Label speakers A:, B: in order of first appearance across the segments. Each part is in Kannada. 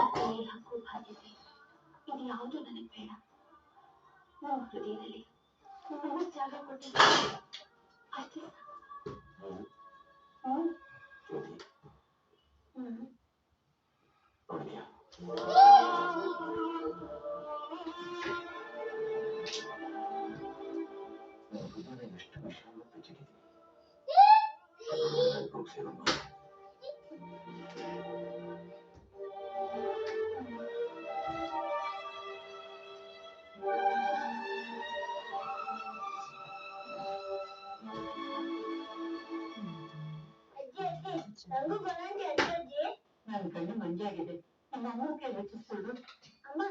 A: ಆಸೆ ಹಕ್ಕು ಬಾಧ್ಯತೆ ಇದು ಯಾವುದು ನನಗೆ ಬೇಡ. ನಮ್ಮ ಹೃದಯದಲ್ಲಿ ನನ್ನ ಜಾಗ ಕೊಟ್ಟಿದ್ದೆ ಅಷ್ಟೇ. ಎಷ್ಟು ವಿಷಯವನ್ನು ಬೆಚ್ಚಗಿದ್ದೀನಿ. ನನ್ನ ಕಣ್ಣು ಮಂಜಾಗಿದೆ. ನಮ್ಮ ಅಮ್ಮಕ್ಕೆ ಯೋಚಿಸ್ತಿದ್ರು. ಅಮ್ಮ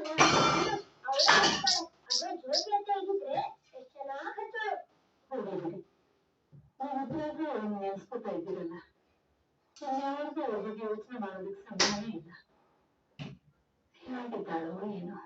A: ನೆನ್ಸ್ಕೊತಾ ಇದ್ದೀರಲ್ಲ, ಯಾರಿಗೂ ಅವ್ರ ಬಗ್ಗೆ ಯೋಚನೆ ಮಾಡೋದಕ್ಕೆ ಸಮಯನೇ ಇಲ್ಲ. ಹೇಗಿದ್ದಾಳೋ ಏನೋ.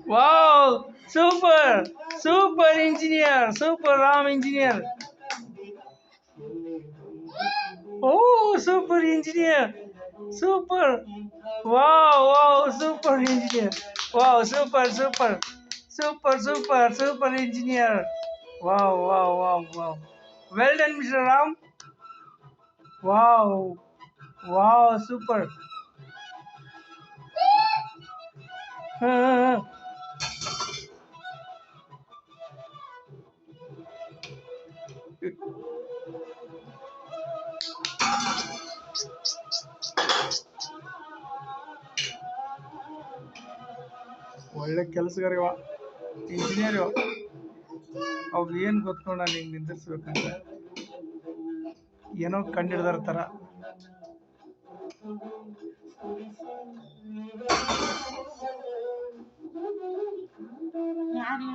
B: Wow, super, super engineer, super Ram engineer. Oh, super engineer, super. Wow, wow, super engineer. Wow, super, super, super, super, super engineer. Wow, wow, wow, wow. Well done, Mr. Ram. Wow, wow, super. ಒಳ್ಳೆ ಕೆಲಸಗಾರ ಇವ, ಇಂಜಿನಿಯರ್ ಇವ. ಅವ್ ಏನು ಗೊತ್ತು ನಾನು ಹಿಂಗೆ ನಿಂದಿರ್ಸ್ಬೇಕಂತ ಏನೋ ಕಂಡಿಡ್ದಾರ ಥರ.
A: ಯಾರು